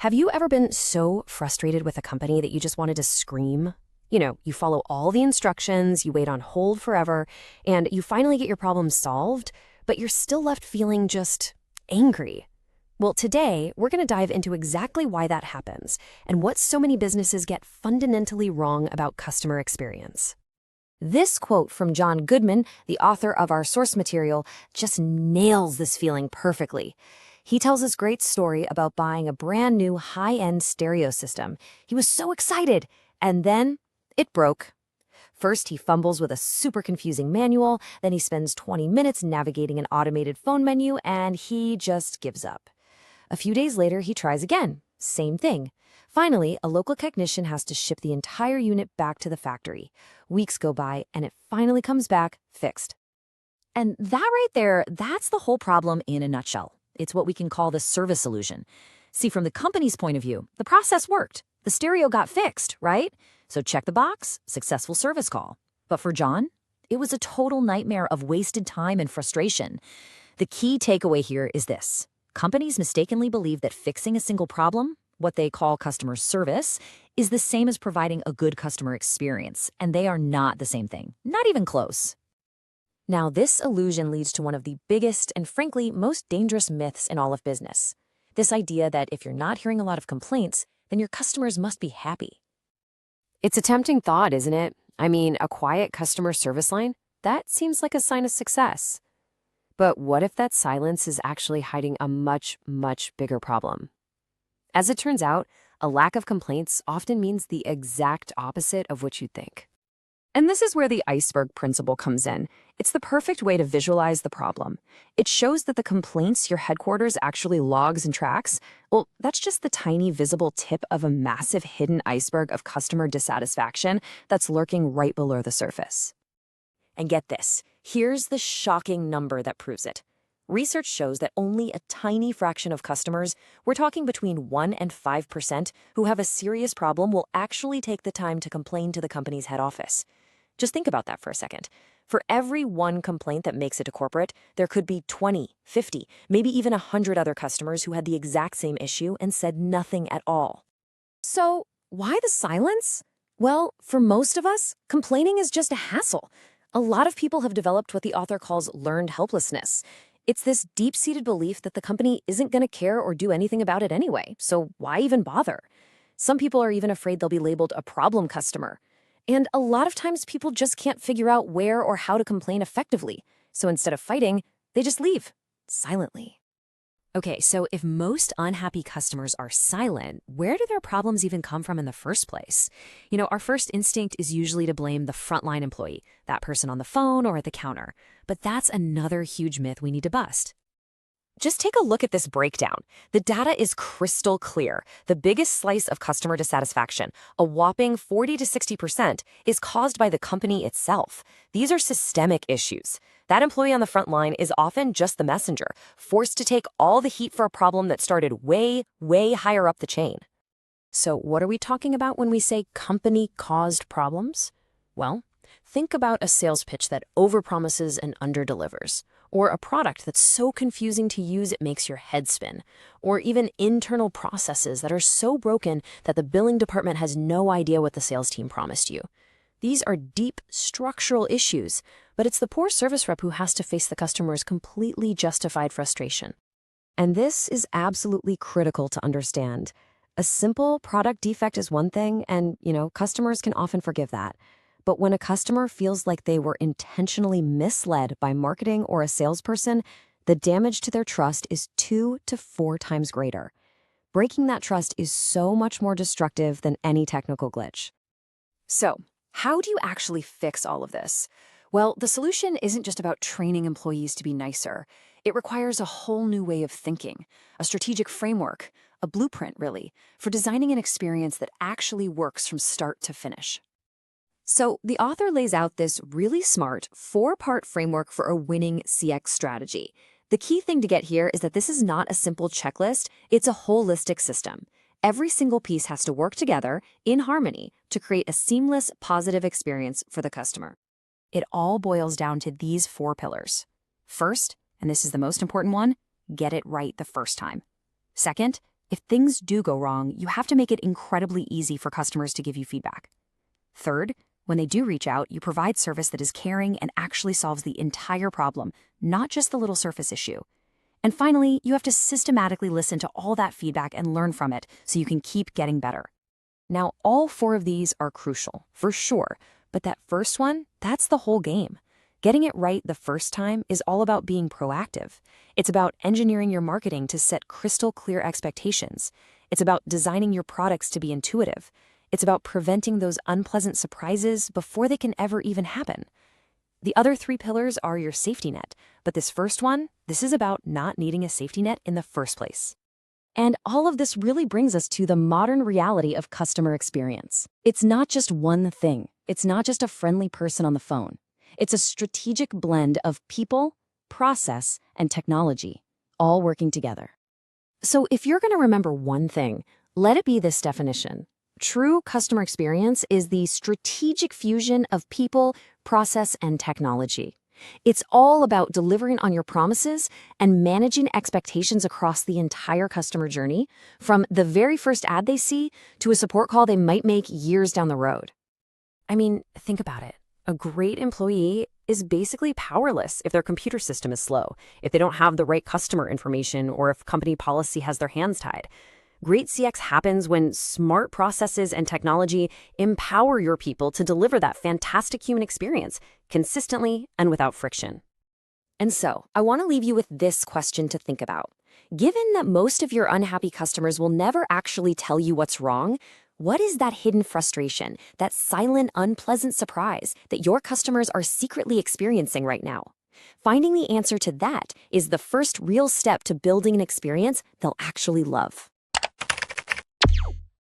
Have you ever been so frustrated with a company that you just wanted to scream? You follow all the instructions, you wait on hold forever, and you finally get your problem solved, but you're still left feeling just angry. Well, today, we're going to dive into exactly why that happens and what so many businesses get fundamentally wrong about customer experience. This quote from John Goodman, the author of our source material, just nails this feeling perfectly. He tells this great story about buying a brand new high-end stereo system. He was so excited, and then it broke. First, he fumbles with a super confusing manual, then he spends 20 minutes navigating an automated phone menu, and he just gives up. A few days later, he tries again. Same thing. Finally, a local technician has to ship the entire unit back to the factory. Weeks go by, and it finally comes back fixed. And that right there, that's the whole problem in a nutshell. It's what we can call the service illusion. See, from the company's point of view, the process worked. The stereo got fixed, right? So check the box, successful service call. But for John, it was a total nightmare of wasted time and frustration. The key takeaway here is this. Companies mistakenly believe that fixing a single problem, what they call customer service, is the same as providing a good customer experience, and they are not the same thing, not even close. Now, this illusion leads to one of the biggest and frankly most dangerous myths in all of business. This idea that if you're not hearing a lot of complaints, then your customers must be happy. It's a tempting thought, isn't it? I mean, a quiet customer service line? That seems like a sign of success. But what if that silence is actually hiding a much, much bigger problem? As it turns out, a lack of complaints often means the exact opposite of what you'd think. And this is where the iceberg principle comes in. It's the perfect way to visualize the problem. It shows that the complaints your headquarters actually logs and tracks, well, that's just the tiny visible tip of a massive hidden iceberg of customer dissatisfaction that's lurking right below the surface. And get this, here's the shocking number that proves it. Research shows that only a tiny fraction of customers, we're talking between 1 and 5%, who have a serious problem will actually take the time to complain to the company's head office. Just think about that for a second. For every one complaint that makes it to corporate, there could be 20, 50, maybe even 100 other customers who had the exact same issue and said nothing at all. So, why the silence? Well, for most of us, complaining is just a hassle. A lot of people have developed what the author calls learned helplessness. It's this deep-seated belief that the company isn't going to care or do anything about it anyway, so why even bother? Some people are even afraid they'll be labeled a problem customer. And a lot of times people just can't figure out where or how to complain effectively. So instead of fighting, they just leave, silently. Okay, so if most unhappy customers are silent, where do their problems even come from in the first place? Our first instinct is usually to blame the frontline employee, that person on the phone or at the counter. But that's another huge myth we need to bust. Just take a look at this breakdown. The data is crystal clear. The biggest slice of customer dissatisfaction, a whopping 40 to 60%, is caused by the company itself. These are systemic issues. That employee on the front line is often just the messenger, forced to take all the heat for a problem that started way, way higher up the chain. So what are we talking about when we say company-caused problems? Well, think about a sales pitch that overpromises and underdelivers. Or a product that's so confusing to use it makes your head spin, or even internal processes that are so broken that the billing department has no idea what the sales team promised you. These are deep structural issues, but it's the poor service rep who has to face the customer's completely justified frustration. And this is absolutely critical to understand. A simple product defect is one thing, and, customers can often forgive that. But when a customer feels like they were intentionally misled by marketing or a salesperson, the damage to their trust is 2 to 4 times greater. Breaking that trust is so much more destructive than any technical glitch. So, how do you actually fix all of this? Well, the solution isn't just about training employees to be nicer. It requires a whole new way of thinking, a strategic framework, a blueprint, really, for designing an experience that actually works from start to finish. So the author lays out this really smart 4-part framework for a winning CX strategy. The key thing to get here is that this is not a simple checklist, it's a holistic system. Every single piece has to work together in harmony to create a seamless, positive experience for the customer. It all boils down to these 4 pillars. First, and this is the most important one, get it right the first time. Second, If things do go wrong, you have to make it incredibly easy for customers to give you feedback. Third, when they do reach out, you provide service that is caring and actually solves the entire problem, not just the little surface issue. And finally, you have to systematically listen to all that feedback and learn from it so you can keep getting better. Now, all 4 of these are crucial, for sure, but that first one, that's the whole game. Getting it right the first time is all about being proactive. It's about engineering your marketing to set crystal clear expectations. It's about designing your products to be intuitive. It's about preventing those unpleasant surprises before they can ever even happen. The other 3 pillars are your safety net, but this first one, this is about not needing a safety net in the first place. And all of this really brings us to the modern reality of customer experience. It's not just one thing. It's not just a friendly person on the phone. It's a strategic blend of people, process, and technology, all working together. So if you're going to remember one thing, let it be this definition. True customer experience is the strategic fusion of people, process, and technology. It's all about delivering on your promises and managing expectations across the entire customer journey, from the very first ad they see to a support call they might make years down the road. I mean, think about it. A great employee is basically powerless if their computer system is slow, if they don't have the right customer information, or if company policy has their hands tied. Great CX happens when smart processes and technology empower your people to deliver that fantastic human experience consistently and without friction. And so, I want to leave you with this question to think about. Given that most of your unhappy customers will never actually tell you what's wrong, what is that hidden frustration, that silent, unpleasant surprise that your customers are secretly experiencing right now? Finding the answer to that is the first real step to building an experience they'll actually love.